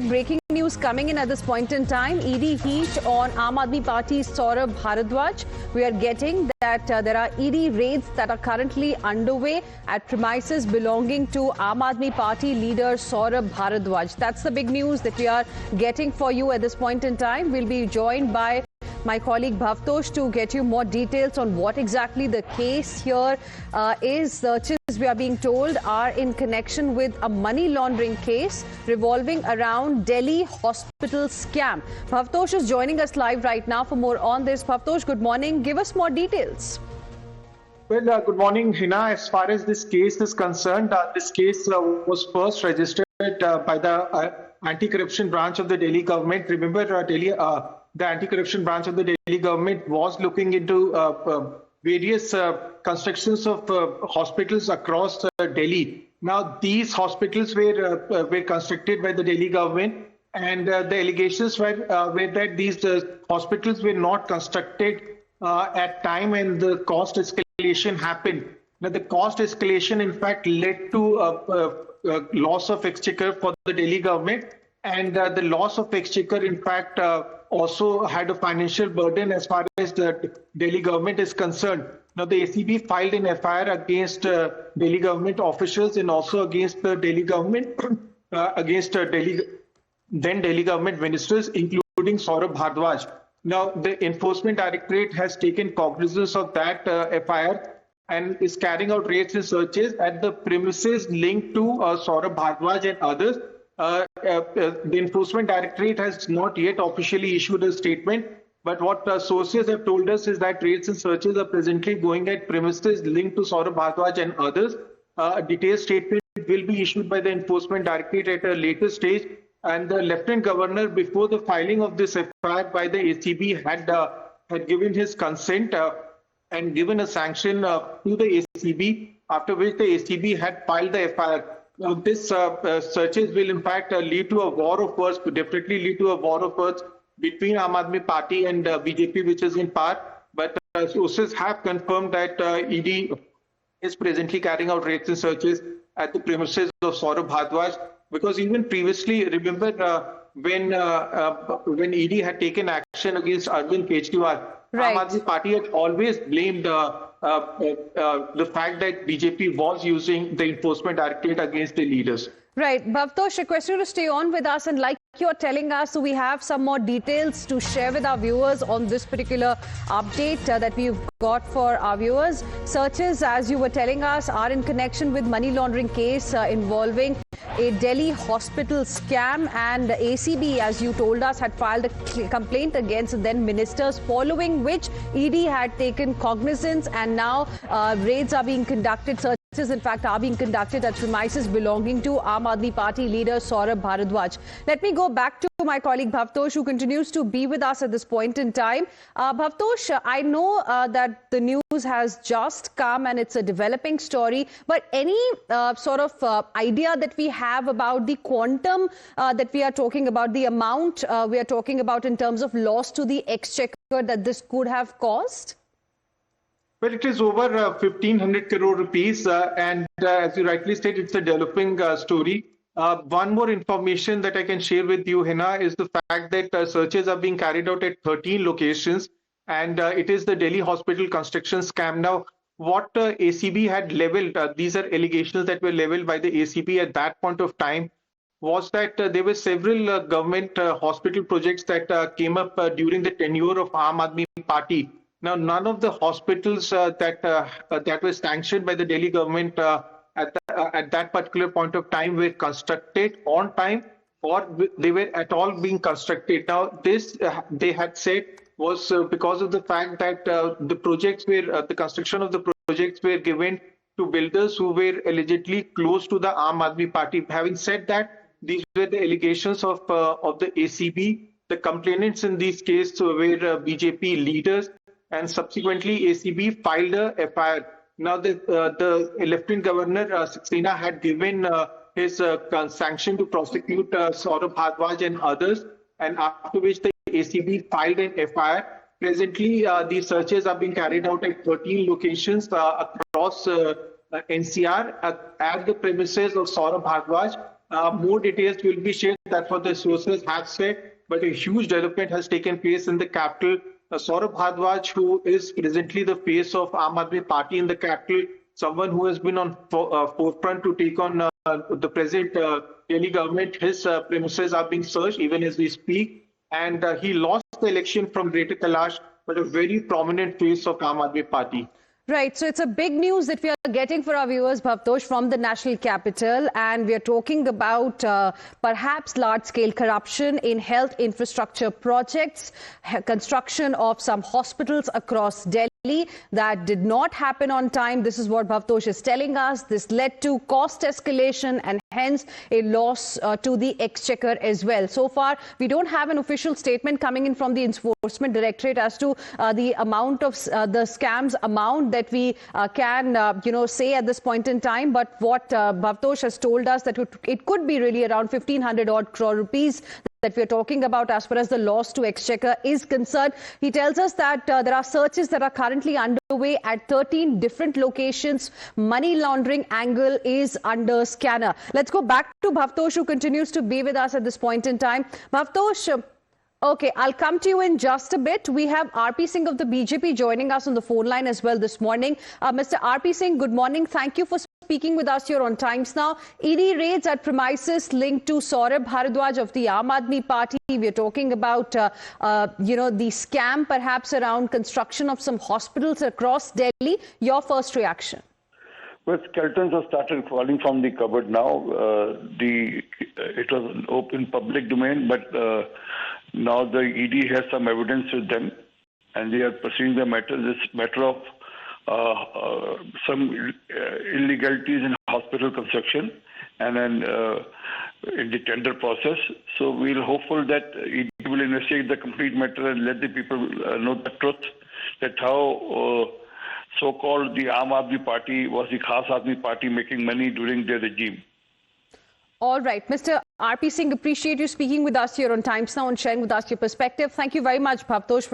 breaking news coming in at this point in time. ED heat on Aam Aadmi Party's Saurabh Bhardwaj. We are getting that there are ED raids that are currently underway at premises belonging to Aam Aadmi Party leader Saurabh Bhardwaj. That's the big news that we are getting for you at this point in time. We'll be joined by my colleague Bhavtosh to get you more details on what exactly the case here is. Searches, we are being told, are in connection with a money laundering case revolving around Delhi hospital scam. Bhavtosh is joining us live right now for more on this. Bhavtosh, good morning. Give us more details. Well, good morning, Hina. As far as this case is concerned, this case was first registered by the anti-corruption branch of the Delhi government. Remember, the anti-corruption branch of the Delhi government was looking into various constructions of hospitals across Delhi. Now, these hospitals were constructed by the Delhi government, and the allegations were that these hospitals were not constructed at time when the cost escalation happened. Now, the cost escalation, in fact, led to loss of exchequer for the Delhi government, and the loss of exchequer, in fact, also had a financial burden as far as the Delhi government is concerned. Now, the ACB filed an FIR against Delhi government officials and also against the Delhi government, against then Delhi government ministers, including Saurabh Bhardwaj. Now, the Enforcement Directorate has taken cognizance of that FIR and is carrying out raids and searches at the premises linked to Saurabh Bhardwaj and others. The Enforcement Directorate has not yet officially issued a statement, but what sources have told us is that raids and searches are presently going at premises linked to Saurabh Bhardwaj and others. A detailed statement will be issued by the Enforcement Directorate at a later stage, and the Lieutenant Governor, before the filing of this FIR by the ACB, had given his consent and given a sanction to the ACB, after which the ACB had filed the FIR. Now, this searches will in fact lead to a war of words, definitely lead to a war of words between Aam Aadmi Party and BJP, which is in power. But sources have confirmed that ED is presently carrying out raids and searches at the premises of Saurabh Bhardwaj, because even previously, remember when ED had taken action against Arvind Kejriwal, right. Aam Aadmi Party had always blamed the fact that BJP was using the Enforcement Directorate against the leaders. Right. Bhavtosh, request you to stay on with us, and like you're telling us, so we have some more details to share with our viewers on this particular update that we've got for our viewers. Searches, as you were telling us, are in connection with money laundering case involving a Delhi hospital scam, and the ACB, as you told us, had filed a complaint against then ministers, following which ED had taken cognizance, and now raids are being conducted. Searches, in fact, are being conducted at premises belonging to Aam Aadmi Party leader Saurabh Bhardwaj. Let me go back to my colleague Bhavtosh, who continues to be with us at this point in time. Bhavtosh, I know that the news has just come and it's a developing story, but any sort of idea that we have about the quantum that we are talking about, the amount we are talking about in terms of loss to the exchequer that this could have caused? Well, it is over 1,500 crore rupees, and as you rightly said, it's a developing story. One more information that I can share with you, Hina, is the fact that searches are being carried out at 13 locations, and it is the Delhi hospital construction scam. Now, what ACB had leveled, these are allegations that were leveled by the ACB at that point of time, was that there were several government hospital projects that came up during the tenure of Aam Aadmi Party. Now, none of the hospitals that were sanctioned by the Delhi government at that particular point of time were constructed on time, or they were at all being constructed. Now, this they had said was because of the fact that the projects were the construction of the projects were given to builders who were allegedly close to the Aam Aadmi Party. Having said that, these were the allegations of the ACB. The complainants in these cases were BJP leaders, and subsequently ACB filed a FIR. Now, the Lieutenant Governor Saxena had given his sanction to prosecute Saurabh Bhardwaj and others, and after which the ACB filed an FIR. Presently, these searches are being carried out at 13 locations across NCR at the premises of Saurabh Bhardwaj. More details will be shared. That's what the sources have said. But a huge development has taken place in the capital. Saurabh Bhardwaj, who is presently the face of Aam Aadmi Party in the capital, someone who has been on forefront to take on the present Delhi government, his premises are being searched even as we speak. And he lost the election from Greater Kailash, but a very prominent face of Aam Aadmi Party. Right, so it's a big news that we are getting for our viewers, Bhavtosh, from the national capital, and we are talking about perhaps large-scale corruption in health infrastructure projects, construction of some hospitals across Delhi that did not happen on time. This is what Bhavtosh is telling us. This led to cost escalation and hence a loss to the exchequer as well. So far, we don't have an official statement coming in from the Enforcement Directorate as to the amount of the scams amount that we can, say at this point in time. But what Bhavtosh has told us that it could be really around 1,500 odd crore rupees that we're talking about as far as the loss to exchequer is concerned. He tells us that there are searches that are currently underway at 13 different locations. Money laundering angle is under scanner. Let's go back to Bhavtosh, who continues to be with us at this point in time. Bhavtosh, okay, I'll come to you in just a bit. We have RP Singh of the BJP joining us on the phone line as well this morning. Mr. RP Singh, good morning. Thank you for speaking with us here on Times Now. ED raids at premises linked to Saurabh Bhardwaj of the Aam Aadmi Party. We're talking about, the scam perhaps around construction of some hospitals across Delhi. Your first reaction? Well, skeletons have started falling from the cupboard now. It was an open public domain, but now the ED has some evidence with them, and they are pursuing the matter. This matter of some illegalities in hospital construction and then in the tender process. So we're hopeful that ED will investigate the complete matter and let the people know the truth, that how so-called the Aam Aadmi Party was the Khas Aadmi Party making money during their regime. All right. Mr. RP Singh, appreciate you speaking with us here on Times Now and sharing with us your perspective. Thank you very much, Bhavtosh.